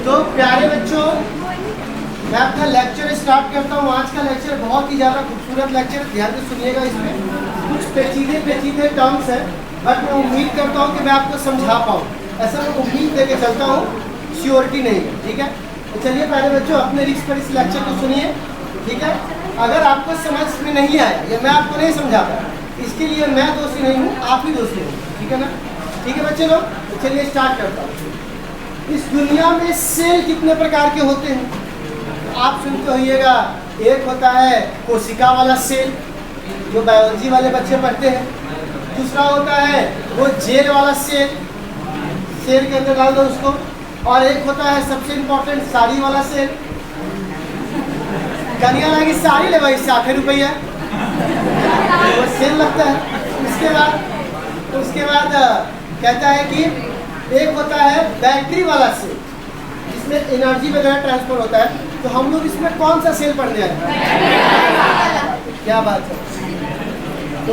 तो प्यारे बच्चों, मैं अपना लेक्चर स्टार्ट करता हूँ। आज का लेक्चर बहुत ही ज़्यादा खूबसूरत लेक्चर है, ध्यान से सुनिएगा। इसमें कुछ पेचीदे टर्म्स हैं, बट मैं उम्मीद करता हूँ कि मैं आपको समझा पाऊँ। ऐसा मैं उम्मीद देके चलता हूँ, श्योरिटी नहीं है, ठीक है। तो चलिए प्यारे बच्चों, अपने रिस्क पर इस लेक्चर को सुनिए, ठीक है। अगर आपको समझ में नहीं आया या मैं आपको नहीं समझा पाया, इसके लिए मैं दोषी नहीं हूँ, आप ही दोषी हो, ठीक है ना। ठीक है बच्चे लोग, तो चलिए स्टार्ट करता हूँ। इस दुनिया में सेल कितने प्रकार के होते हैं? आप सुनते होइएगा, एक होता है कोशिका वाला सेल, जो बायोलॉजी वाले बच्चे पढ़ते हैं। दूसरा होता है वो जेल वाला सेल, सेल के अंदर डाल दो उसको। और एक होता है सबसे इम्पोर्टेंट साड़ी वाला सेल। कनिया लगी साड़ी ले भाई, 60 रुपया वो सेल लगता है। उसके बाद कहता है कि एक होता है बैटरी वाला सेल, जिसमें एनर्जी वगैरह ट्रांसफर होता है। तो हम लोग इसमें कौन सा सेल पढ़ने आए? क्या बात है। तो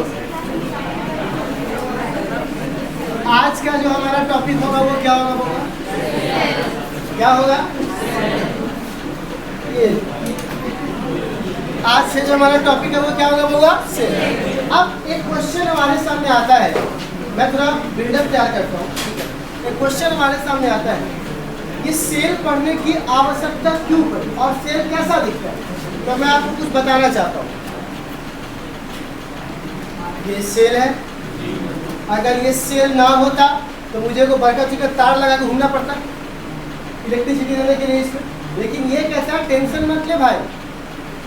आज का जो हमारा टॉपिक होगा वो क्या होगा? क्या होगा? ये आज से जो हमारा टॉपिक है वो क्या होगा? सेल। अब एक क्वेश्चन हमारे सामने आता है, मैं थोड़ा बिल्डअप तैयार करता हूँ, ठीक है। एक क्वेश्चन हमारे सामने आता है, ये सेल पढ़ने की आवश्यकता क्यों पड़ी और सेल कैसा दिखता है? तो मैं आपको कुछ बताना चाहता हूँ। ये सेल है, अगर ये सेल ना होता तो मुझे को बरकत का तार लगा के घूमना पड़ता इलेक्ट्रिसिटी देने के लिए इसमें। लेकिन ये कैसा, टेंशन मत ले भाई,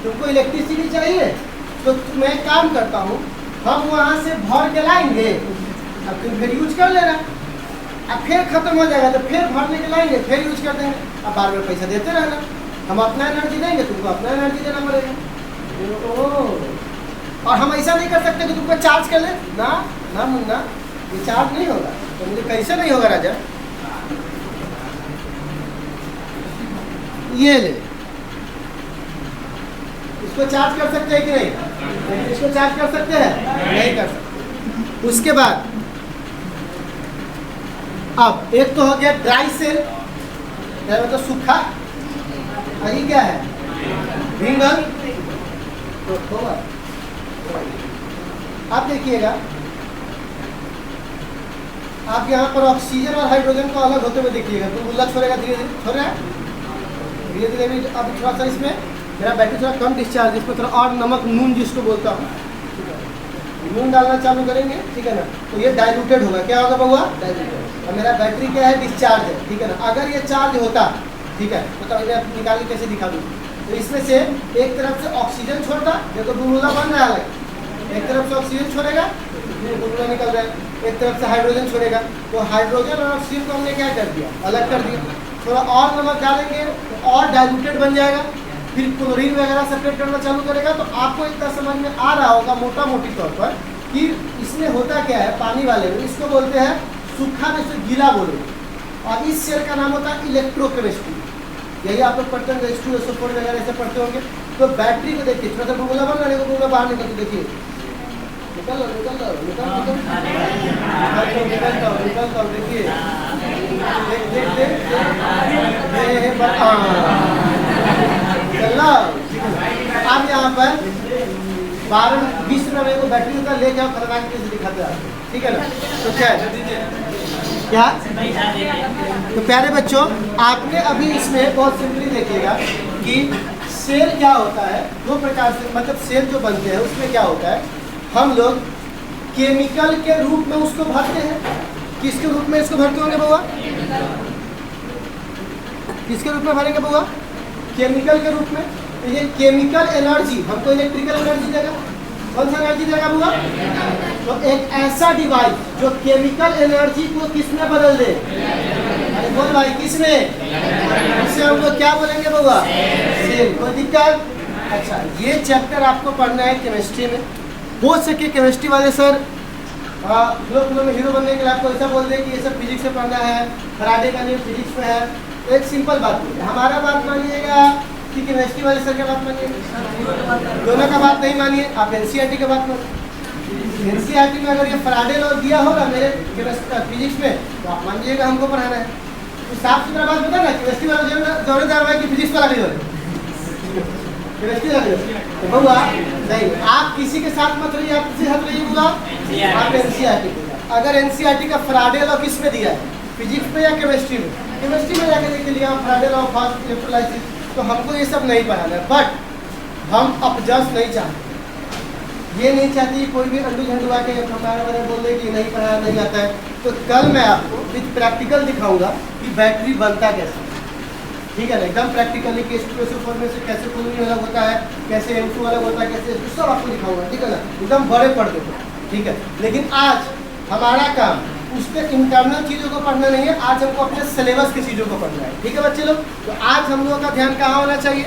तुमको इलेक्ट्रिसिटी चाहिए तो मैं काम करता हूँ, हम वहाँ से भर के लाएंगे, अब तुम फिर यूज कर लेना। अब फिर खत्म हो जाएगा तो फिर भरने के लाएंगे, फिर यूज कर देंगे। अब बार बार पैसा देते रहना, हम अपना एनर्जी देंगे, तुमको अपना एनर्जी देना पड़ेगा। और हम ऐसा नहीं कर सकते कि तुमको चार्ज कर ले ना, ना मुन्ना, ये चार्ज नहीं होगा। तो मुझे कैसे नहीं होगा राजा? ये ले, इसको चार्ज कर सकते हैं कि नहीं? इसको चार्ज कर सकते हैं? नहीं कर सकते। उसके बाद अब एक तो हो गया ड्राई सेल, मतलब सूखा। यही क्या है? रिंगल। तो आप देखिएगा, आप यहाँ पर ऑक्सीजन और हाइड्रोजन को अलग होते हुए देखिएगा। तो बुल्ला छोड़ेगा, धीरे धीरे छोड़ रहा है, धीरे धीरे भी। अब थोड़ा सा इसमें मेरा बैटरी थोड़ा कम डिस्चार्ज, इसमें थोड़ा और नमक नून जिसको बोलता हूँ, नून डालना चालू करेंगे, ठीक है ना। तो ये डाइल्यूटेड होगा। क्या होगा बउआ? डाइल्यूटेड। और मेरा बैटरी क्या है? डिस्चार्ज है, ठीक है ना। अगर ये चार्ज होता, ठीक है, तो इन्हें निकाल के कैसे दिखा दूँ? तो इसमें से एक तरफ से ऑक्सीजन छोड़ता, देखो बुलबुला बन रहा है, एक तरफ से ऑक्सीजन छोड़ेगा, बुलबुला निकल रहा है। एक तरफ से हाइड्रोजन छोड़ेगा, तो हाइड्रोजन और ऑक्सीजन को हमने क्या कर दिया? अलग कर दिया। थोड़ा और नमक डालेंगे तो और डाइल्यूटेड बन जाएगा, फिर क्लोरीन वगैरह सेपरेट करना चालू करेगा। तो आपको इतना समझ में आ रहा होगा मोटा मोटी तौर पर कि इसमें होता क्या है। पानी वाले में इसको बोलते हैं सूखा में से गीला बोलेंगे। और इस सेल का नाम होता है इलेक्ट्रोकेमिस्ट्री। यही आप लोग पढ़ते होंगे, H2SO4 वगैरह ऐसे पढ़ते होंगे। तो बैटरी को देखिए, थोड़ा सा बुलबुला बन रहा है, बुलबुला बाहर निकल के देखिए, निकल देखिए, आप यहाँ पर 12-20 रुपये को बैटरी का ले जाओ, खतरनाक चीज दिखाते हैं, ठीक है ना। तो क्या तो प्यारे बच्चों, आपने अभी इसमें बहुत सिंपली देखिएगा कि सेल क्या होता है। दो प्रकार से, मतलब सेल जो बनते हैं उसमें क्या होता है, हम लोग केमिकल के रूप में उसको भरते हैं। किसके रूप में इसको भरते होंगे बउआ? किसके रूप में भरेंगे बउआ? केमिकल के रूप में। तो ये केमिकल एनर्जी हमको इलेक्ट्रिकल एनर्जी देगा। कौन सा एनर्जी देगा बउआ? तो एक ऐसा डिवाइस जो केमिकल एनर्जी को किसमें बदल दे? अरे बोल भाई, किसमें? इसे हम लोग क्या बोलेंगे बउआ? सेल। कोई दिक्कत? अच्छा, ये चैप्टर आपको पढ़ना है केमिस्ट्री में। हो सके केमिस्ट्री वाले सर फ्लो में हीरो बनने के लिए आपको ऐसा बोल दें कि ये सब फिजिक्स से पढ़ना है, फराडे का नियम फिजिक्स में है। तो एक सिंपल बात बोलिए, हमारा बात मानिएगा कि केमिस्ट्री वाले सर की बात मानिए? दोनों का बात नहीं मानिए, आप NCERT की बात मानिए। NCERT में अगर ये फराडे लॉ दिया होगा मेरे फिजिक्स में, तो आप मानिएगा हमको पढ़ाना है। तो साफ सुथरा बात बता ना, केमिस्ट्री वाला जरूर जा रहा है कि फिजिक्स वाला भी जरूर केमिस्ट्री वाला जरूर। तो बउआ नहीं, आप किसी के साथ मत रहिए, आप किसी साथ रहिए बउआ, आप एनसीईआरटी को। अगर एनसीईआरटी का फ्राडे लॉ किस में दिया है, फिजिक्स में या केमिस्ट्री में? केमिस्ट्री में जाके देख लिया फ्राडे लॉ, फास्ट इलेक्ट्रोलाइसिस। तो हमको ये सब नहीं पढ़ाना है, बट हम अपजस्ट नहीं चाहते, ये नहीं चाहती कोई भी अंडू झंडुआ के हमारे बारे में बोल दे कि नहीं पढ़ाया नहीं आता है। तो कल मैं आपको विद प्रैक्टिकल दिखाऊंगा कि बैटरी बनता कैसे, ठीक है ना, एकदम प्रैक्टिकली कि H2SO फॉर्मेट से कैसे क्लोरीन अलग होता है, कैसे M2 अलग होता है, कैसे सब आपको दिखाऊंगा, ठीक है ना, एकदम बड़े पर्दे पर, ठीक है। लेकिन आज हमारा काम उसके इंटरनल चीज़ों को पढ़ना नहीं है, आज हमको अपने सिलेबस की चीज़ों को पढ़ना है, ठीक है बच्चे लोग। तो आज हम लोगों का ध्यान कहाँ होना चाहिए?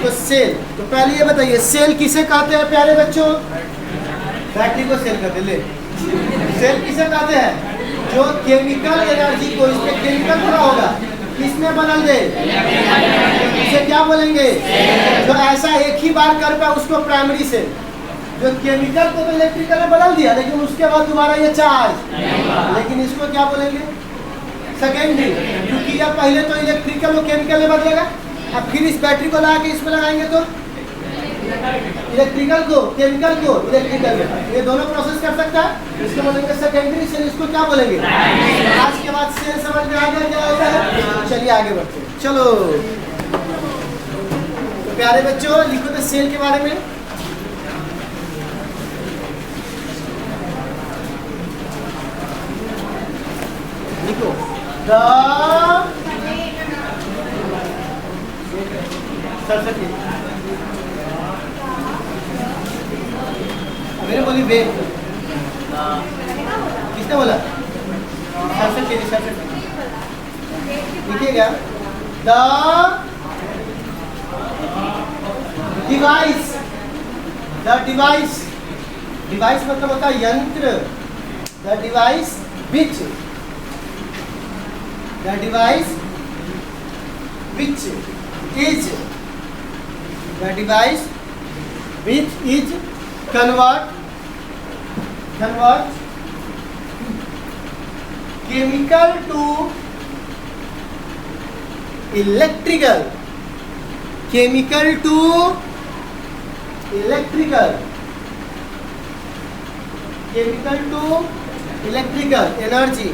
तो सेल। तो पहले ये बताइए सेल किसे कहते हैं प्यारे बच्चों? बैटरी को सेल कहते हैं। ले, सेल किसे कहते हैं? जो केमिकल एनर्जी को, इसमें केमिकल भरा होगा, किसमें बदल दे, इसे क्या बोलेंगे? जो ऐसा एक ही बार कर पाए उसको प्राइमरी सेल। जो केमिकल को तो इलेक्ट्रिकल में बदल दिया, लेकिन उसके बाद दोबारा ये चार्ज, लेकिन इसको क्या बोलेंगे? सेकेंडरी। क्योंकि यह पहले तो इलेक्ट्रिकल और केमिकल में बदलेगा, अब फिर इस बैटरी को लगा के इसमें लगाएंगे तो इलेक्ट्रिकल को केमिकल को इलेक्ट्रिकल में, ये दोनों प्रोसेस कर सकता है, इसको बोलेंगे सेकेंडरी सेल। इसको क्या बोलेंगे? आज के बाद सेल समझ में आ गया क्या होता है? चलिए आगे बढ़ते हैं, चलो। तो प्यारे बच्चों लिखो तो सेल के बारे में। लिखो सरस्वती मेरे बोली बे, किसने बोला? सरस्वती लिखिएगा। The device, the device, device मतलब होता है यंत्र। The device which, the device which is, the device which is convert chemical to electrical, chemical to electrical, chemical to electrical energy,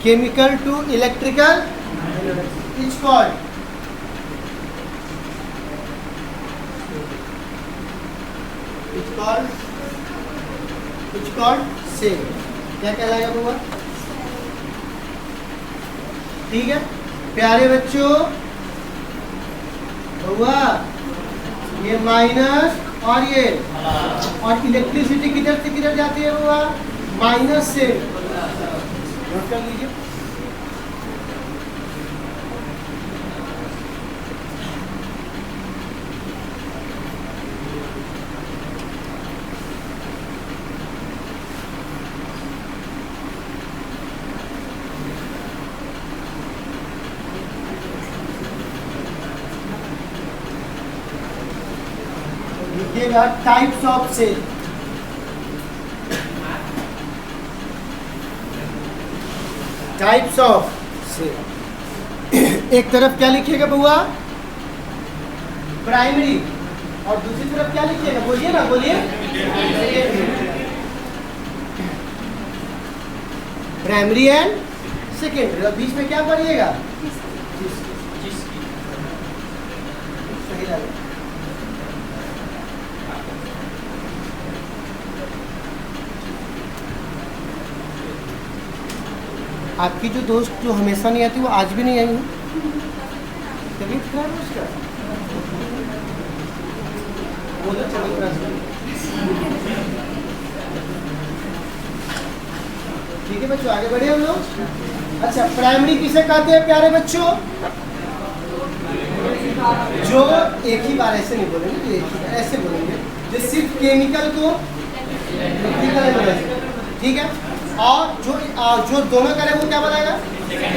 chemical to electrical is called, it's called cell. क्या कहलाएगा बुआ? ठीक है प्यारे बच्चों, बुआ ये माइनस और ये, और इलेक्ट्रिसिटी किधर से किधर जाती है बुआ? माइनस से। नोट कर लीजिए। लिखिएगा types of cell. Types of cell, एक तरफ क्या लिखिएगा बुआ? प्राइमरी, और दूसरी तरफ क्या लिखिएगा? बोलिए ना, बोलिए। प्राइमरी एंड सेकेंडरी, और बीच में क्या पढ़िएगा? सही लगा। आपकी जो दोस्त जो हमेशा नहीं आती वो आज भी नहीं आई है, तबीयत खराब है उसका? बोलो चलो। ठीक है बच्चों आगे बढ़े हम लोग। अच्छा प्राइमरी किसे कहते हैं प्यारे बच्चों? जो एक ही बार ऐसे नहीं बोलेंगे, जो एक ही बार ऐसे बोलेंगे जो सिर्फ केमिकल को इलेक्ट्रिकल में बदल, ठीक है। और जो दोनों करे वो क्या बताएगा?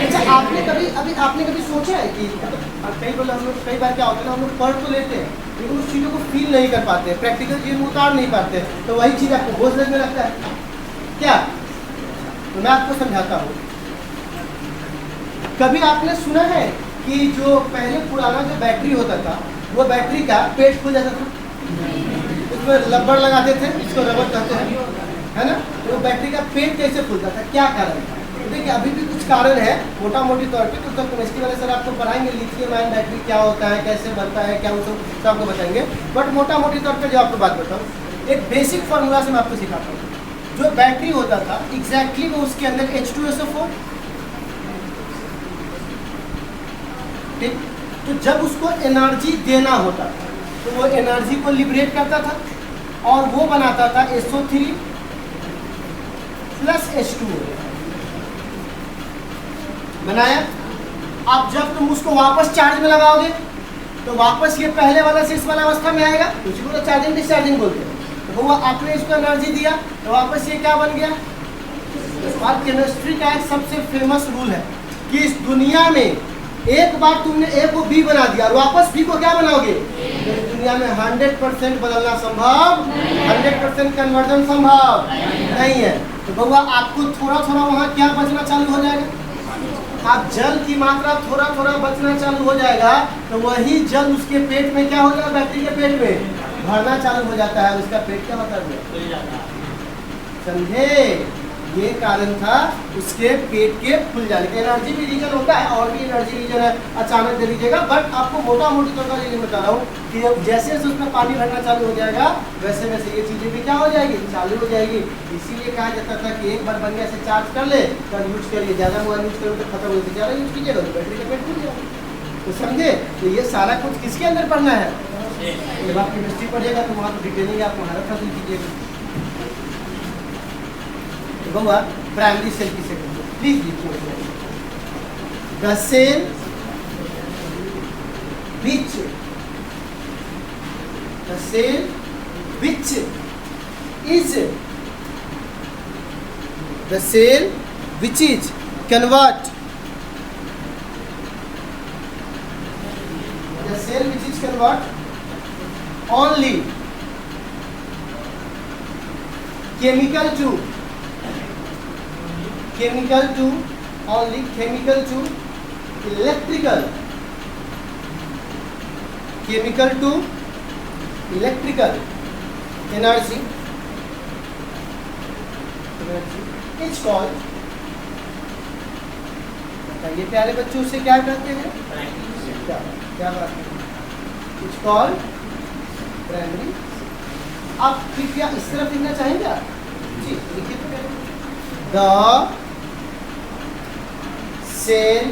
अच्छा आपने कभी सोचा है कि कई बार क्या होता है ना, हम लोग पढ़ तो लेते हैं लेकिन उस चीज़ों को फील नहीं कर पाते, प्रैक्टिकल चीज़ में उतार नहीं पाते, तो वही चीज़ आपको बोझ लगने लगता है क्या? तो मैं आपको समझाता हूँ। कभी आपने सुना है कि जो पहले पुराना जो बैटरी होता था, वो बैटरी का पेट खुल जाता था, उसमें रबड़ लगाते थे, इसको रबड़ कहते हैं, है ना। तो बैटरी का पेट कैसे खुलता था, क्या कारण था? तो देखिए अभी भी कुछ कारण है, मोटा मोटी तौर पे तो केमिस्ट्री वाले सर आपको पढ़ाएंगे लिथियम आयन बैटरी क्या होता है, कैसे बनता है, क्या वो सब आपको बताएंगे। बट मोटा मोटी तौर पे जो आपको बात बताऊँ, एक बेसिक फार्मूला से मैं आपको सिखाता हूँ। जो बैटरी होता था एग्जैक्टली वो उसके अंदर H2SO4, ठीक। तो जब उसको एनर्जी देना होता था तो वो एनर्जी को लिबरेट करता था और वो बनाता था SO3 प्लस H2O बनाया। अब जब तुम उसको वापस चार्ज में लगाओगे तो वापस ये पहले वाला से इस वाला अवस्था में आएगा, उसी को तो चार्जिंग डिस्चार्जिंग बोलते हैं। तो वो आपने इसको एनर्जी दिया तो वापस ये क्या बन गया। और केमिस्ट्री का एक सबसे फेमस रूल है कि इस दुनिया में एक बार तुमने ए को बी बना दिया और वापस बी को क्या बनाओगे। तो इस दुनिया में 100% बदलना संभव, 100% कन्वर्जन संभव नहीं है। तो बउआ आपको थोड़ा थोड़ा वहाँ क्या बचना चालू हो जाएगा, आप जल की मात्रा थोड़ा थोड़ा बचना चालू हो जाएगा। तो वही जल उसके पेट में क्या हो जाएगा, बैटरी के पेट में भरना चालू हो जाता है, उसका पेट क्या होता है, समझे। ये कारण था उसके पेट के फूल जाने का। एनर्जी भी रीजन होता है और भी एनर्जी रीजन है, अचानक दे लीजिएगा। बट आपको मोटा मोटी तौर पर ये बता रहा हूँ कि जैसे जैसे उसमें पानी भरना चालू हो जाएगा वैसे वैसे ये चीज़ें भी क्या हो जाएगी, चालू हो जाएगी। इसीलिए कहा जाता था कि एक बार बढ़िया से चार्ज कर ले तब यूज करिए, ज़्यादा मोबाइल यूज करोगे तो खत्म हो जाए, ज़्यादा यूज कीजिएगा तो बैटरी का पेट फूल जाएगा। तो समझे। तो ये सारा कुछ किसके अंदर पढ़ना है, जब आप केमिस्ट्री पढ़िएगा तो वहाँ तो डिटेलिंग आप महारत हासिल कीजिएगा। बउआ प्राइमरी सेल किसे कहते हैं, प्लीज लिखिए। The cell which, the cell which is, the cell which is convert, the cell which is convert only chemical to only chemical to electrical, chemical to electrical energy is called, बताइए प्यारे बच्चों से क्या कहते हैं, क्या बात है, it's called प्राइमरी। आप फिर क्या इस तरफ लिखना चाहेंगे जी, लिखिए। The cell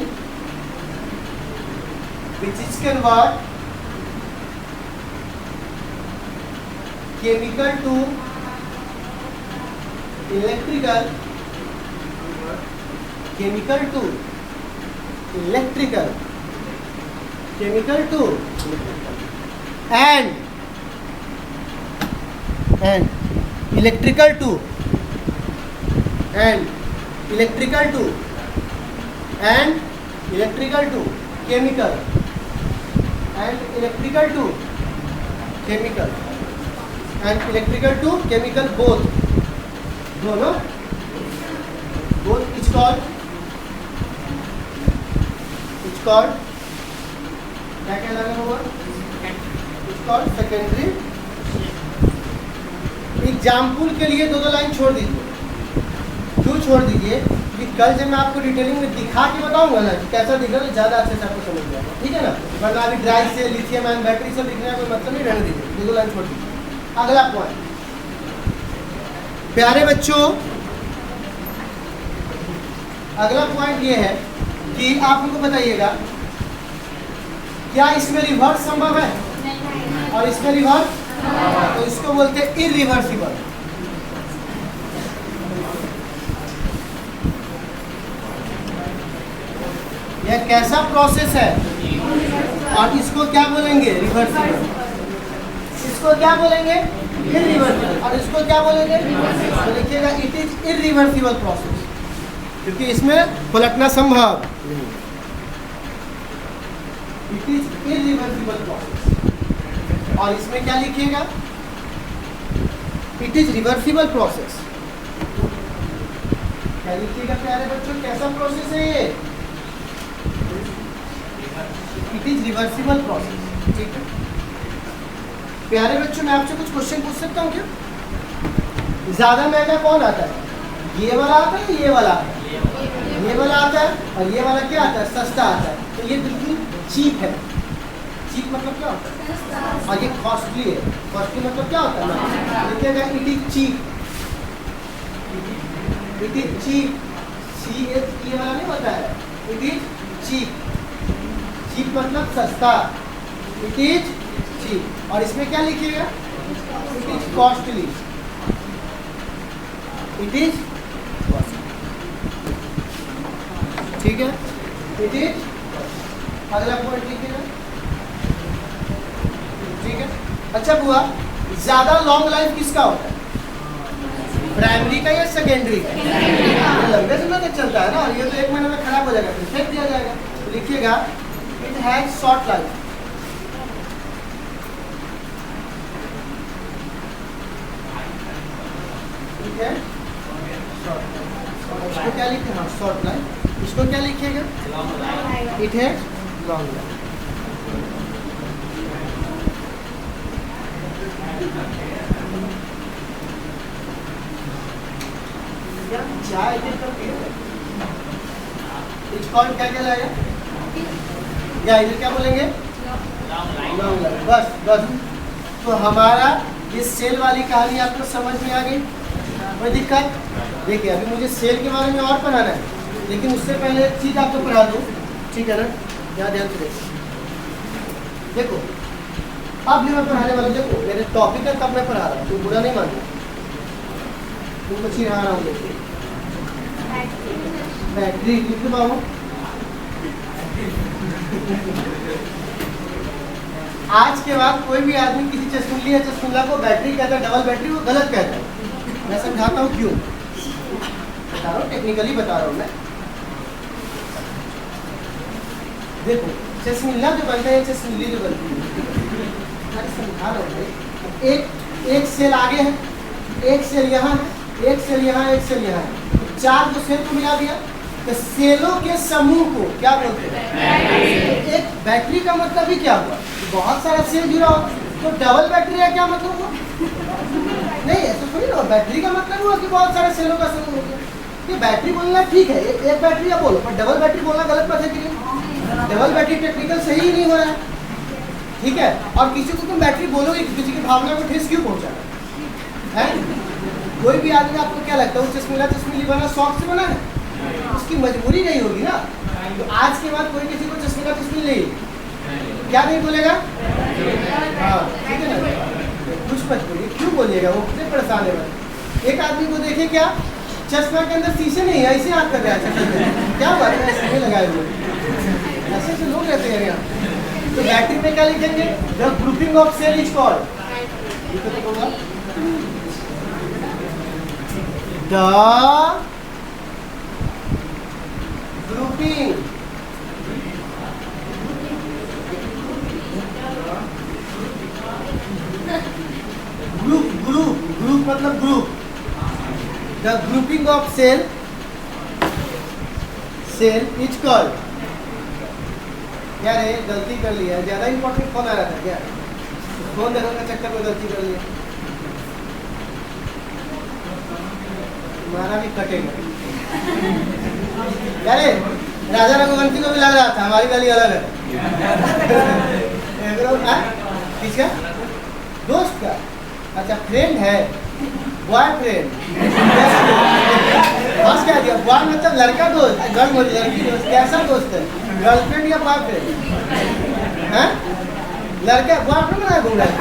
which is convert chemical to electrical, chemical to electrical, chemical to and electrical to and electrical to and electrical to chemical and electrical to chemical and electrical to chemical both, दोनों both is called क्या कहलाएगा होगा, it's called secondary। Example के लिए दो line छोड़ दीजिए, क्यों छोड़ दीजिए कि कल जब मैं आपको डिटेलिंग में दिखा के बताऊंगा ना कि कैसा दिख रहा है, ज़्यादा अच्छे से आपको समझ जाएगा, ठीक है ना। वरना अभी ड्राई से लिथियम आयन बैटरी से दिखने का कोई मतलब नहीं, रहने दीजिए, दो लाइन छोड़ दीजिए। अगला पॉइंट प्यारे बच्चों, अगला पॉइंट ये है कि आप हमको बताइएगा क्या इसमें रिवर्स संभव है और इसमें रिवर्स, तो इसको बोलते हैं इरिवर्सिबल। यह कैसा प्रोसेस है और इसको क्या बोलेंगे, रिवर्सिबल। इसको क्या बोलेंगे, इरिवर्सिबल, और इसको क्या बोलेंगे, तो लिखिएगा इट इज इरिवर्सिबल प्रोसेस, क्योंकि इसमें पलटना संभव नहीं। It is irreversible process. और इसमें क्या लिखिएगा, इट इज रिवर्सिबल प्रोसेस। क्या लिखिएगा प्यारे बच्चों, कैसा प्रोसेस है ये? It is reversible process. ठीक है प्यारे बच्चों, मैं आपसे कुछ क्वेश्चन पूछ सकता हूँ क्या? ज्यादा महंगा कौन आता है? ये वाला आता है, ये वाला आता है? ये वाला आता है। और ये वाला क्या आता है? सस्ता आता है। तो ये बिल्कुल चीप है। चीप मतलब क्या होता है? और ये कॉस्टली है। कॉस्टली मतलब क्या होता है? लिखिएगा it is cheap. It is cheap, CHE वाला नहीं होता है, इट इज चीप। चीप मतलब सस्ता, इट इज चीप। और इसमें क्या लिखिएगा? It is costly, it is costly. ठीक है, इट इज। अगला पॉइंट लिखिएगा। ठीक है, अच्छा बुआ, ज्यादा लॉन्ग लाइफ किसका होता है? प्राइमरी का या सेकेंडरी का? लंबे समय तक चलता है ना, और ये तो 1 महीने में खराब हो जाएगा, फिर फेंक दिया जाएगा। तो लिखिएगा इट हैज शॉर्ट लाइफ। ठीक है, इसको क्या लिखे? हाँ शॉर्ट लाइफ। इसको क्या लिखिएगा? It has long life. चाय क्या कहलाएगा? या इधर क्या बोलेंगे? Long life. बस बस। तो हमारा ये सेल वाली कहानी आपको समझ में आ गई? कोई दिक्कत? देखिए अभी मुझे सेल के बारे में और पढ़ाना है, लेकिन उससे पहले एक चीज़ आपको पढ़ा दूँ। ठीक है ना, यहाँ ध्यान से देखो। अब भी मैं पढ़ाने वाला, देखो मेरे टॉपिक है तब मैं पढ़ा रहा हूँ, तो बुरा नहीं मानना, तुमको चिढ़ा रहा हूँ। देखिए बैटरी लिख पाऊँ। आज के बाद कोई भी आदमी किसी चश्मुली या चश्मुला को बैटरी कहता है, डबल बैटरी, वो गलत कहता है। मैं समझाता हूँ क्यों, बता रहा हूँ, टेक्निकली बता रहा हूँ मैं। देखो चश्मिला जो बनता है, चश्मुली जो बनती है, मैं समझा रहा हूँ भाई। एक सेल आगे है, एक सेल यहाँ है, एक सेल यहाँ, एक सेल यहाँ है। 4 जो सेल को मिला दिया, तो सेलों के समूह को क्या बोलते हैं? एक बैटरी का मतलब ही क्या हुआ? बहुत सारा सेल जुड़ा हो, तो डबल बैटरी का क्या मतलब हुआ? नहीं ऐसा थोड़ी ना, बैटरी का मतलब हुआ कि बहुत सारे सेलों का समूह हो गया। कि बैटरी बोलना ठीक है, एक बैटरी या बोलो, पर डबल बैटरी बोलना गलत बात है कि नहीं? डबल बैटरी टेक्निकल सही ही नहीं हो रहा है। ठीक है, और किसी को तुम बैटरी बोलोगे, किसी की भावना को ठेस क्यों पहुंचा है? कोई भी आदमी आपको क्या लगता है वो चश्मिला चश्मिली बना शौक से बना है? उसकी मजबूरी नहीं होगी ना। तो आज के बाद कोई किसी को चश्मिला चश्मिल नहीं, क्या नहीं बोलेगा? हाँ ठीक है ना, कुछ मत बोलिए, क्यों बोलिएगा? वो कितने परेशान है। एक आदमी को देखे क्या, चश्मा के अंदर शीशे नहीं है, ऐसे हाथ कर रहा है, क्या बात है? ऐसे लगाए हुए ऐसे ऐसे लोग रहते हैं यहाँ। तो बैटरी में क्या लिखेंगे? The grouping of cell is called, the grouping group मतलब group. The grouping of cell is called. क्या रे गलती कर लिया, ज्यादा इंपॉर्टेंट फोन आ रहा था क्या? फोन देखने का चक्कर में गलती कर लिया, तुम्हारा भी कटेगा। क्या रे, राजा रघुवंशी को भी लग रहा था हमारी गली अलग है। किसका? दोस्त का? अच्छा फ्रेंड है, बॉयफ्रेंड। बस क्या दिया, बॉय मतलब लड़का दोस्त, गर्ल मतलब लड़की दोस्त। कैसा दोस्त है, गर्लफ्रेंड या बॉयफ्रेंड? हैं? लड़का बॉयफ्रेंड बना घूम रहा है,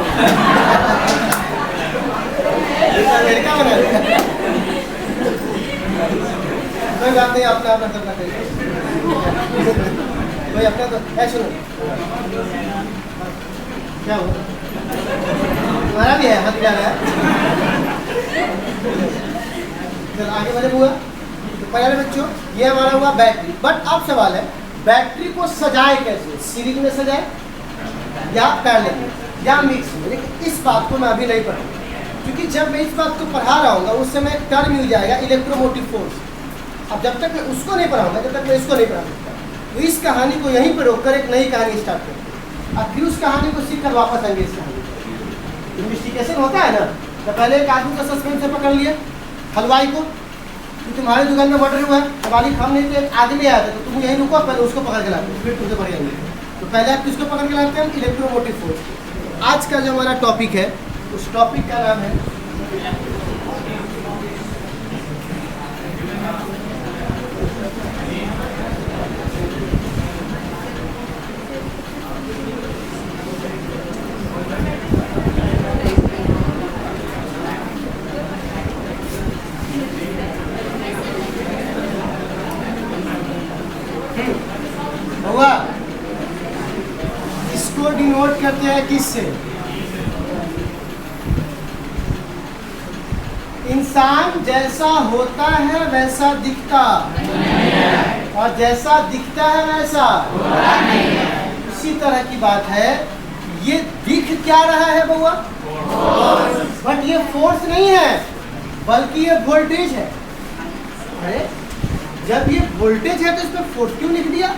लड़का बना रहा है। कोई बात नहीं, अपना अपना करना चाहिए। कोई अपना तो ऐसा सुनो, क्या हुआ? तुम्हारा भी है, हाथ जा रहा है। चल आगे बढ़े हुआ। तो पहले बच्चों ये हमारा हुआ बैटरी। बट अब सवाल है, बैटरी को सजाए कैसे? सीरीज में सजाए या पैरेलल में या मिक्स में? लेकिन इस बात को मैं अभी नहीं पढ़ूंगा, क्योंकि जब मैं इस बात को पढ़ा रहा हूँ उस समय एक टर्म मिल जाएगा इलेक्ट्रोमोटिव फोर्स। अब जब तक मैं उसको नहीं पढ़ाऊंगा, जब तक मैं इसको नहीं पढ़ा सकता, तो इस कहानी को यहीं पर रोककर एक नई कहानी स्टार्ट करते हैं। अब फिर उस कहानी को सीख कर वापस आएंगे इस कहानी। इन्वेस्टिगेशन होता है ना, तो पहले एक आदमी को सस्पेंस से पकड़ लिया, हलवाई को, कि तुम्हारी दुकान में मर्डर हुआ है, हमारी हम नहीं तो एक आदमी आया था, तो तुम यहीं रुको, पहले उसको पकड़ के लाते, फिर तुमसे पकड़ेंगे। तो पहले आप किसको पकड़ के लाते हैं? Electromotive force. आज का जो हमारा टॉपिक है, उस टॉपिक का नाम है हुआ। इसको डिनोट करते हैं किससे? इंसान जैसा होता है वैसा दिखता, और जैसा दिखता है वैसा उसी तरह की बात है। ये दिख क्या रहा है बउआ? बट ये फोर्स नहीं है, बल्कि ये वोल्टेज है। अरे जब ये वोल्टेज है तो इस पर फोर्स क्यों लिख दिया?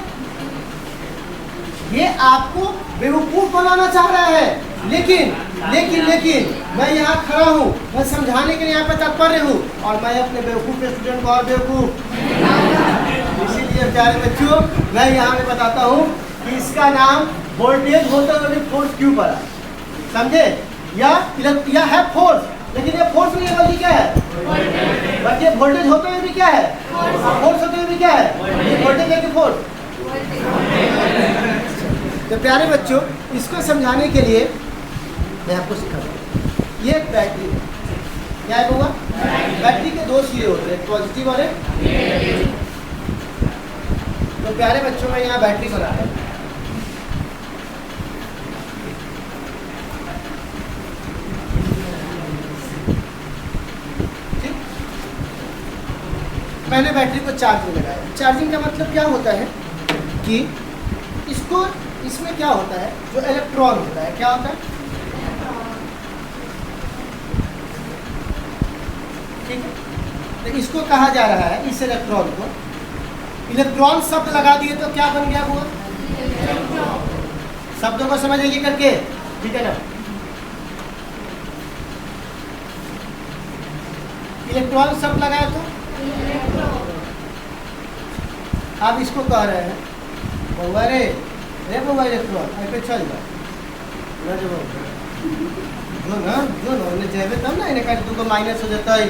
ये आपको बेवकूफ बनाना चाह रहा है, लेकिन लेकिन लेकिन मैं यहाँ खड़ा हूँ, मैं समझाने के लिए यहाँ पे तत्पर हूँ, और मैं अपने बेवकूफ के स्टूडेंट को और बेवकूफ, इसीलिए प्यारे बच्चों मैं यहाँ पे बताता हूँ कि इसका नाम वोल्टेज होते हुए भी फोर्स क्यों पड़ा, समझे? या है फोर्स, लेकिन ये फोर्स नहीं है, बल्कि क्या है? बट ये वोल्टेज होते हुए भी क्या है? फोर्स होते हुए भी क्या है? ये वोल्टेज है कि फोर्स? तो प्यारे बच्चों, इसको समझाने के लिए मैं आपको सिखाता हूँ। ये एक बैटरी है, क्या है बउआ? बैटरी के दो सिरे होते हैं, पॉजिटिव और एक नेगेटिव। तो प्यारे बच्चों, मैं यहाँ बैटरी बना रहा हूँ। ठीक, मैंने बैटरी को चार्ज में लगाया। चार्जिंग का मतलब क्या होता है कि इसको, इसमें क्या होता है, जो इलेक्ट्रॉन होता है, क्या होता है? ठीक है, तो इसको कहा जा रहा है, इस इलेक्ट्रॉन को, इलेक्ट्रॉन शब्द लगा दिए तो क्या बन गया वो? शब्दों को समझ लीजिए करके, ठीक है ना? इलेक्ट्रॉन शब्द लगाया तो आप इसको कह रहे हैं बउआ रे बउआ इलेक्ट्रॉन ऐसे चल जाए ना, जो ना इन्हें जेबे तब ना, इन्हें कहीं 2 को माइनस हो जाता है,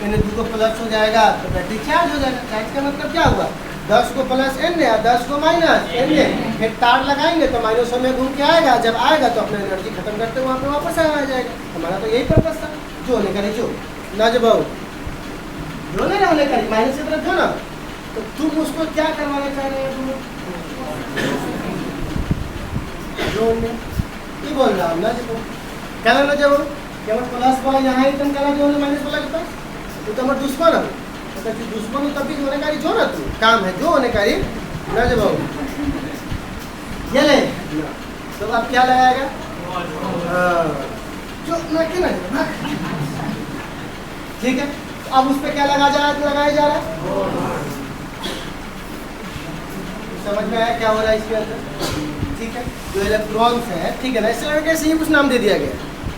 इन्हें 2 को प्लस हो जाएगा, तो बैटरी चार्ज हो जाएगा। चार्ज का मतलब क्या हुआ? 10 को प्लस एन या 10 को माइनस एन ले, फिर तार लगाएंगे तो माइनसों में घूम के आएगा, जब आएगा तो अपना एनर्जी खत्म करते वहाँ पे वापस आ जाएगा। हमारा तो यही पर्पस था, जो होने का जो ना, जब जो नहीं होने का माइनस की तरफ जो ना, तो तुम उसको क्या करवाना चाह रहे हो? की बोल रहा हूँ ना, क्या ना जब केवल प्लस वाला यहाँ ही तुम कहना जो माइनस वाला के पास, तो तुम्हारा दुश्मन हो, तो दुश्मन हो तब भी होने का जो ना, तू काम है जो होने का ना, जब ये ले तो अब क्या लगाएगा? जो ना, ठीक है। अब उस पर क्या लगाया जा रहा है? समझ में आया क्या हो रहा है इसके अंदर? ठीक है, जो इलेक्ट्रॉन्स है, ठीक है ना, इस तरह से ही कुछ नाम दे दिया गया।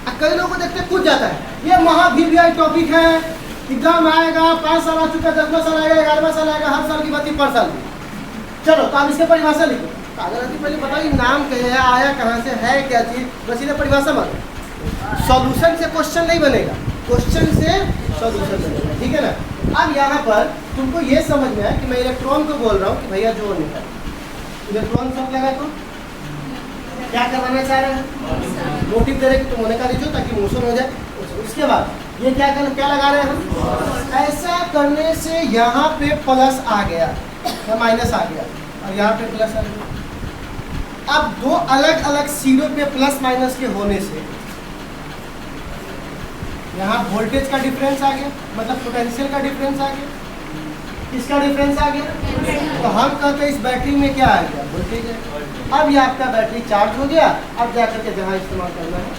अब कई लोगों को देखते कूद जाता है, ये महाभिव्याय टॉपिक है, एग्जाम आएगा, 5 साल आ चुका, 10वां साल आएगा, 11वां साल आएगा, हर साल की बात पर साल की। चलो तो आप इसके परिभाषा लिखो। अगर पहले बताइए नाम क्या है, आया कहाँ से, है क्या चीज़, बस इन्हें परिभाषा मानो। सॉल्यूशन से क्वेश्चन नहीं बनेगा, क्वेश्चन से सॉल्यूशन बनेगा, ठीक है ना। अब यहाँ पर तुमको ये समझ में आया कि मैं इलेक्ट्रॉन को बोल रहा हूँ कि भैया जो निकल, इलेक्ट्रॉन सब लगा तो क्या करवाना चाह रहे हैं? मोटिव दे रहे कि तुम होने का दीजिए ताकि मोशन हो जाए। उसके बाद ये क्या लगा रहे हैं हम? ऐसा करने से यहाँ पे प्लस आ गया या माइनस आ गया, और यहाँ पे प्लस आ गया। अब 2 अलग अलग सिरों पे प्लस माइनस के होने से यहाँ वोल्टेज का डिफरेंस आ गया, मतलब पोटेंशियल का डिफरेंस आ गया। किसका डिफरेंस आ गया? तो हम कहते हैं इस बैटरी में क्या आ गया? वोल्टेज है। अब ये आपका बैटरी चार्ज हो गया, अब जाकर के जहाँ इस्तेमाल करना है।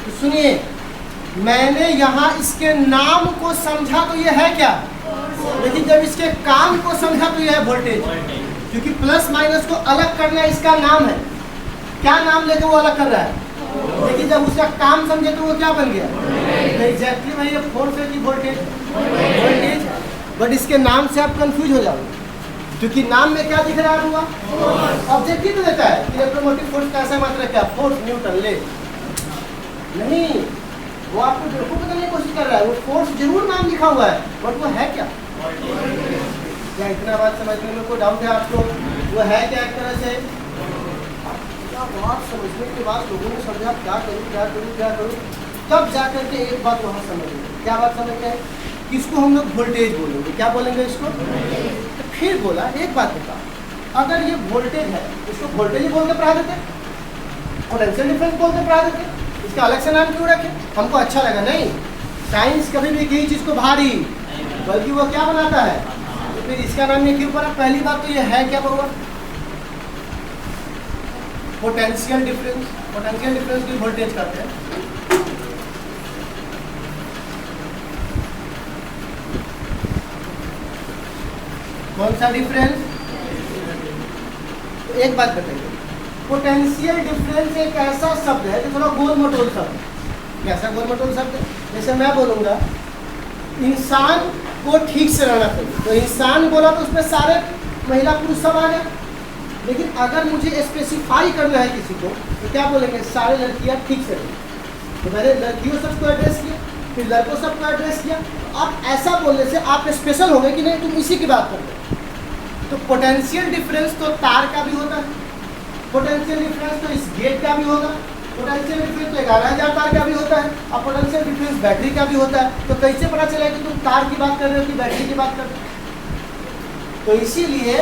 तो सुनिए, मैंने यहाँ इसके नाम को समझा तो ये है क्या, लेकिन जब इसके काम को समझा तो ये है वोल्टेज, क्योंकि प्लस माइनस को अलग करना इसका नाम है। क्या नाम लेके वो अलग कर रहा है, लेकिन जब उसका काम समझे तो वो क्या बन गया, एग्जैक्टली वही है, फोर्स है कि वोल्टेज। बट इसके नाम से आप कंफ्यूज हो जाओगे, क्योंकि नाम में क्या दिख रहा हुआ, ऑब्जेक्टिव तो देता है इलेक्ट्रोमोटिव फोर्स का ऐसा मात्रा क्या, फोर्स न्यूटन ले, नहीं वो आपको बेवकूफ बनाने की कोशिश कर रहा है। वो फोर्स जरूर नाम लिखा हुआ है, बट वो है क्या, क्या इतना बात समझने में कोई डाउट है आपको, वो है क्या एक तरह से। बात समझने के बाद लोगों ने समझा क्या करूँ, तब जाकर के एक बात वहाँ समझ गए। क्या बात समझ गए कि इसको हम लोग वोल्टेज बोलेंगे, क्या बोलेंगे इसको। तो फिर बोला एक बात बता, अगर ये वोल्टेज है इसको वोल्टेज ही बोल के पढ़ा देते, पोटेंशियल डिफरेंस बोल के पढ़ा देते, इसका अलग से नाम क्यों रखे, हमको अच्छा लगा। नहीं, साइंस कभी भी किसी चीज़ को भारी बल्कि वो क्या बनाता है, तो फिर इसका नाम ये क्यों पड़ा। पहली बात तो ये है क्या बउआ, पोटेंशियल डिफरेंस की वोल्टेज कहते हैं। कौन सा डिफरेंस, तो एक बात बताइए, पोटेंशियल डिफरेंस एक ऐसा शब्द है जो थोड़ा गोल मटोल शब्द है। कैसा गोल मटोल शब्द है, जैसे मैं बोलूँगा इंसान को ठीक से रहना चाहिए, तो इंसान बोला तो उसमें सारे महिला पुरुष सब आ गए। लेकिन अगर मुझे स्पेसिफाई करना है किसी को, तो क्या बोलेंगे, सारे लड़कियां ठीक से रहें। तो मैंने लड़कियों सबको एड्रेस किया, फिर लड़कों सबको एड्रेस किया। आप ऐसा बोलने से आप स्पेशल हो गए कि नहीं तुम इसी की बात कर रहे हो। तो पोटेंशियल डिफरेंस तो तार का भी होता है, पोटेंशियल डिफरेंस तो इस गेट का भी होगा, पोटेंशियल डिफरेंस तो 11,000 तार का भी होता है, और पोटेंशियल डिफरेंस बैटरी का भी होता है। तो कैसे पता चला कि तुम तार की बात कर रहे हो कि बैटरी की बात कर रहे हो। तो इसीलिए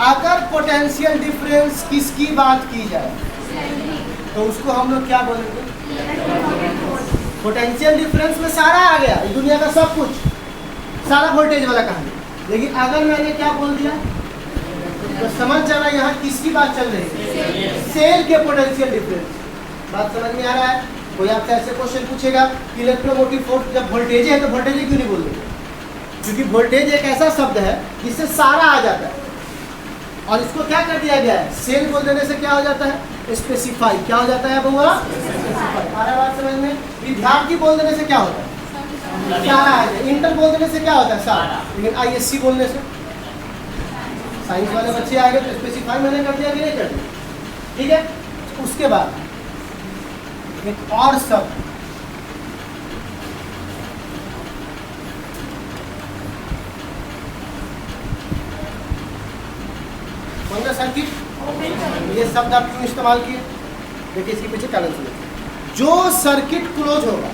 अगर पोटेंशियल डिफरेंस किसकी बात की जाए तो उसको हम लोग क्या बोलेंगे, पोटेंशियल डिफरेंस में सारा आ गया, दुनिया का सब कुछ, सारा वोल्टेज वाला कहानी। लेकिन अगर मैंने क्या बोल दिया तो समझ जाना यहाँ किसकी बात चल रही है, सेल के पोटेंशियल डिफरेंस। बात समझ में आ रहा है। कोई आपसे ऐसे क्वेश्चन पूछेगा कि इलेक्ट्रोमोटिव फोर्स जब वोल्टेज है तो वोल्टेज क्यों नहीं बोल रहे, क्योंकि वोल्टेज एक ऐसा शब्द है जिससे सारा आ जाता है, और इसको क्या कर दिया गया है, सेल बोल देने से क्या हो जाता है, स्पेसिफाई। क्या हो जाता है बउआ, स्पेसिफाई। आ बात समझ में। विद्यार्थी बोल देने से क्या होता है, सारा आ जाए। इंटर बोल देने से क्या होता है, सारा। लेकिन आईएससी बोलने से, साइंस वाले बच्चे आ गए तो स्पेसिफाई मैंने कर दिया कि नहीं कर दिया, ठीक है। उसके बाद एक और शब्द, सर्किट, ये शब्द आप क्यों इस्तेमाल किए, देखिए इसके पीछे कारण सुनिए। जो सर्किट क्लोज होगा,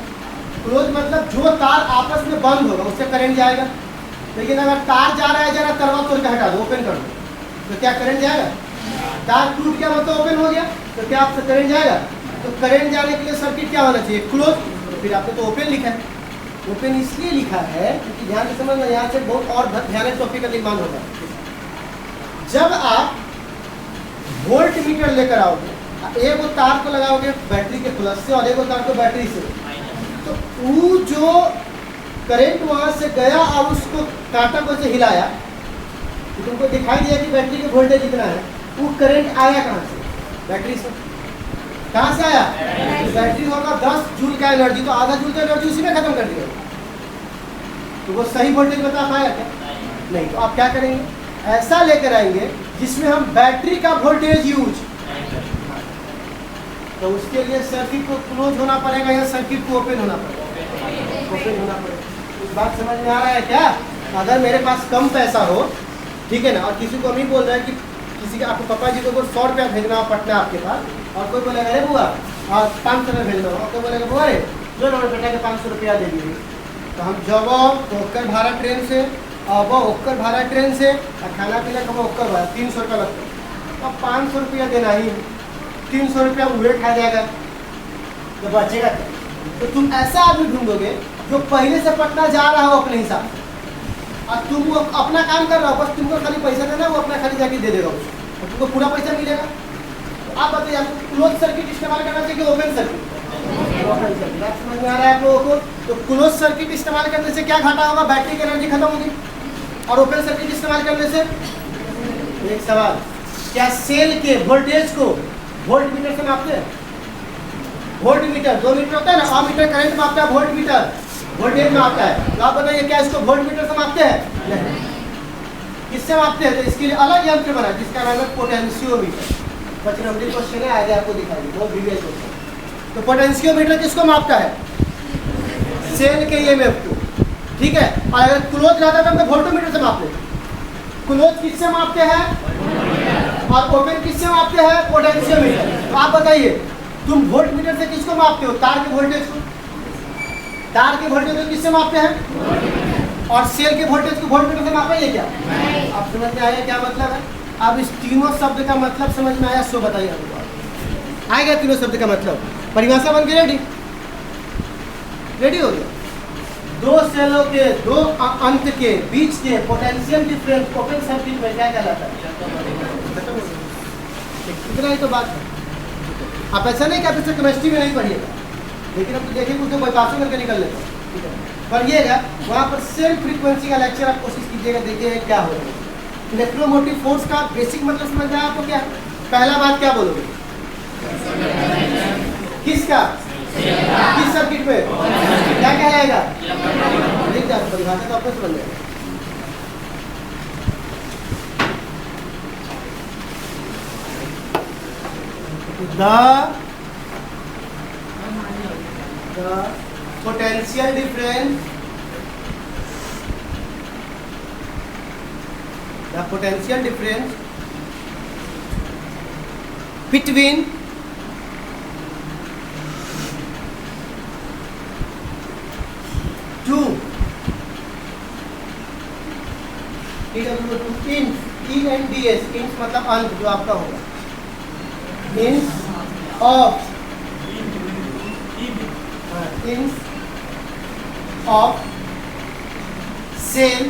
क्लोज मतलब जो तार आपस में बंद होगा उससे करंट जाएगा। लेकिन अगर तार जा रहा है जरा तरवा तोड़ के हटा दो, ओपन कर दो, तो क्या करंट जाएगा। तार टूट गया मतलब ओपन हो गया, तो क्या आपसे करंट जाएगा। तो करंट जाने के लिए सर्किट क्या होना चाहिए, क्लोज। तो फिर आपने तो ओपन लिखा है। ओपन इसलिए लिखा है क्योंकि ध्यान से समझना, यहाँ से बहुत और ध्यान टॉपिक का निर्माण होगा। जब आप वोल्ट मीटर लेकर आओगे, एक वो तार को लगाओगे बैटरी के प्लस से और एक वो तार को बैटरी से, तो वो जो करंट वहां से गया और उसको कांटा को से हिलाया, तो तुमको दिखाई दिया कि बैटरी के वोल्टेज इतना है। वो करंट आया कहाँ से, बैटरी से। कहाँ से आया, बैटरी होगा 10 जूल का एनर्जी, तो आधा जूल का एनर्जी उसी में खत्म कर दिया, तो वो सही वोल्टेज बता पाया क्या, नहीं। तो आप क्या करेंगे, ऐसा लेकर आएंगे जिसमें हम बैटरी का वोल्टेज यूज, तो उसके लिए सर्किट को क्लोज होना पड़ेगा या सर्किट को ओपन होना पड़ेगा, ओपन होना पड़ेगा। इस बात समझ में आ रहा है क्या। अगर मेरे पास कम पैसा हो, ठीक है ना, और किसी को हम ही बोल रहे हैं कि किसी के आपके पापा जी को 100 रुपया भेजना हो पटना आपके पास, और कोई बोलेगा अरे बुआ और 500 रुपया भेजना हो, और कोई बोलेगा बुआ रे जो ना बेटा के 500 रुपया दे दीजिए, तो हम जब ओकर भाड़ा ट्रेन से, अब ओकर भाड़ा ट्रेन से, और खाना पीना कब ओकर भाड़ा 300 रुपया लगता है, तो 500 रुपया देना ही, 300 रुपया उड़े खा जाएगा, तो बचेगा क्या। तो तुम ऐसा आदमी ढूंढोगे जो पहले से पटना जा रहा हो अपने हिसाब से, और तुम वो अपना काम कर रहा हो, बस तुमको खाली पैसा देना, वो अपना खाली जाके दे देगा उसको, और तुमको पूरा पैसा मिलेगा। तो आप बताइए आपको क्लोज सर्किट इस्तेमाल करना चाहिए कि ओपन सर्किट, ओपन सर्किट। बात समझ में आ रहा है आप लोगों को? तो क्लोज सर्किट इस्तेमाल करने से क्या घाटा होगा? बैटरी की एनर्जी खत्म होगी। और ओपन सर्किट इस्तेमाल करने से एक सवाल, क्या सेल के वोल्टेज को वोल्ट मीटर से मापते हैं? वोल्ट मीटर 2 मीटर होता है ना, अमीटर करंट मापता है, वोल्ट मीटर वोल्टेज मापता है। तो आप बताइए क्या इसको वोल्ट मीटर से मापते हैं? नहीं। किससे मापते हैं? तो इसके लिए अलग यंत्र बना जिसका नाम है पोटेंशियोमीटर। 25 नंबर क्वेश्चन है, आगे आपको दिखाएंगे, बहुत वीडियो क्वेश्चन। तो पोटेंशियोमीटर किसको मापता है? सेल के ईएमएफ को, ठीक है। और अगर क्लोज रहता तो हम तो वोल्टमीटर से माप लेते। क्लोज किससे मापते हैं और ओपन किससे मापते हैं? पोटेंशियोमीटर। तो आप बताइए तुम वोल्ट मीटर से किसको मापते हो? तार के वोल्टेज को। तार के वोल्टेज को किससे मापते हैं? और सेल के वोल्टेज को वोल्ट मीटर से मापेंगे क्या? आप समझ में आया क्या मतलब है? अब इस तीनों शब्द का मतलब समझ में आया? सो बताइए हमको, आएगा तीनों शब्द का मतलब? परिभाषा बन के रेडी? रेडी हो गया? दो सेलों के दो अंत के बीच के पोटेंशियल डिफरेंस ओपन सर्किट में क्या कहलाता है? इतना ही तो बात है। आप ऐसा नहीं कि आप इसे केमिस्ट्री में नहीं पढ़िएगा, लेकिन अब तो देखेंगे उसको बाईपासों करके निकल लेते हैं, ठीक है। पढ़िएगा वहाँ पर सेल फ्रीक्वेंसी का लेक्चर आप कोशिश कीजिएगा, देखिए क्या हो रहा है। इलेक्ट्रोमोटिव फोर्स का बेसिक मतलब समझ में आया आपको? क्या पहला बात क्या बोलोगे? किसका? किस सर्किट में क्या कहलाएगा? लिख जाओ, परिभाषा तो आपको समझ में आएगा। the potential difference between two in end D S, ends मतलब अंत जो आपका होगा, ends of cell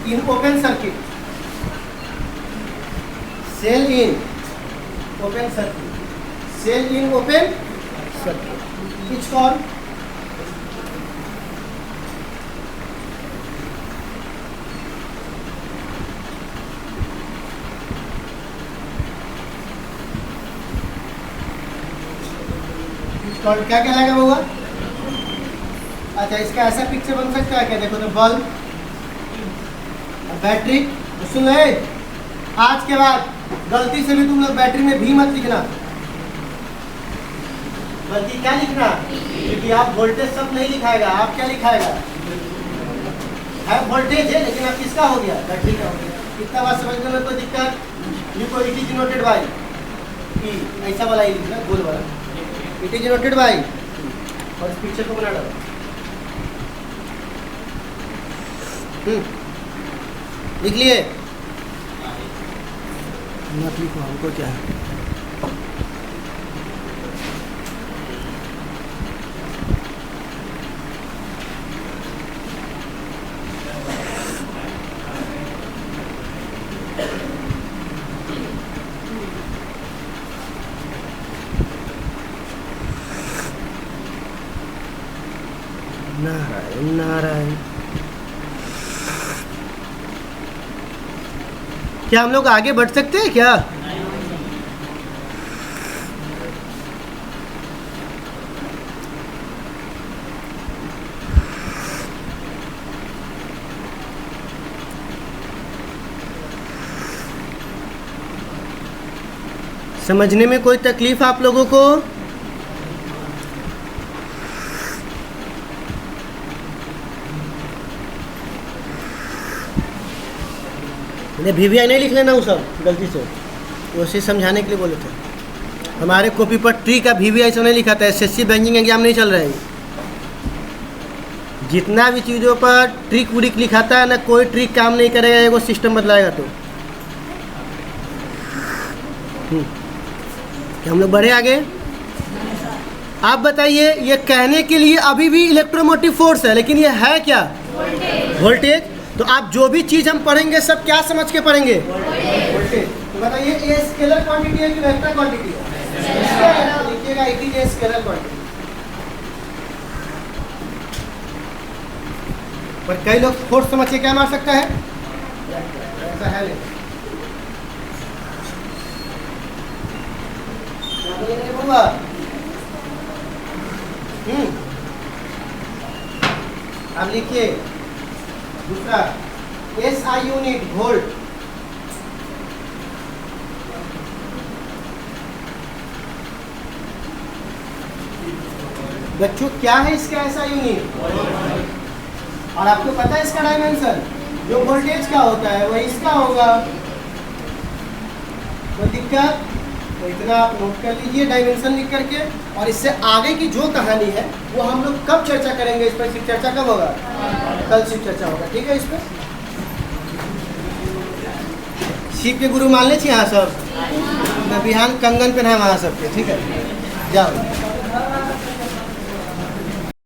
in open circuit, cell in open circuit, cell in open circuit, it's called क्या कहलाएगा होगा? अच्छा, इसका ऐसा पिक्चर बन सकता है क्या? देखो तो बल्ब और बैटरी। तो सुन ले, आज के बाद गलती से भी तुम लोग बैटरी में भी मत लिखना, बल्कि क्या लिखना? क्योंकि आप वोल्टेज सब नहीं लिखाएगा, आप क्या लिखाएगा? है वोल्टेज है, लेकिन आप किसका हो गया? बैटरी का हो गया। इतना बात समझने में कोई दिक्कत? लिखो इट इज नोटेड बाय ई, ऐसा वाला ही लिखना, गोल वाला, इट इज नोटेड बाय, और इस पिक्चर को बना डालो। लिख लिए? मत लिखो, हमको क्या है? नारायण नारायण। क्या हम लोग आगे बढ़ सकते हैं क्या? समझने में कोई तकलीफ आप लोगों को? VVI नहीं लिख लेना वो सब गलती से, उसे समझाने के लिए बोले थे। हमारे कॉपी पर ट्री का VVI से नहीं लिखा था, SSC बैंकिंग एग्जाम नहीं चल रहा है। जितना भी चीज़ों पर ट्रिक व्रिक लिखाता है ना, कोई ट्रिक काम नहीं करेगा, एगो सिस्टम बदलाएगा तो। क्या हम लोग बढ़े आगे? आप बताइए, ये कहने के लिए अभी भी इलेक्ट्रोमोटिव फोर्स है, लेकिन ये है क्या? वोल्टेज। तो आप जो भी चीज़ हम पढ़ेंगे सब क्या समझ के पढ़ेंगे? वोल्टेज। तो बताइए, ये स्केलर क्वांटिटी है कि वेक्टर क्वांटिटी है? लिखिएगा it is a scalar quantity. पर कई लोग फोर्स समझ के क्या मार सकता है, ऐसा है नहीं। क्या बोलेंगे बोलूँगा? अब लिखिए दूसरा SI यूनिट वोल्ट। बच्चों क्या है इसका SI यूनिट? और आपको पता है इसका डायमेंशन जो वोल्टेज का होता है वही इसका होगा। कोई दिक्कत? तो इतना आप नोट कर लीजिए डायमेंशन लिख करके। और इससे आगे की जो कहानी है वो हम लोग कब चर्चा करेंगे, इस पर सिर्फ चर्चा कब होगा? कल सिर्फ चर्चा होगा, ठीक है। इस पर शिव के गुरु मान ले यहाँ सब, बिहान कंगन पहना वहाँ सबके, ठीक है। जाओ।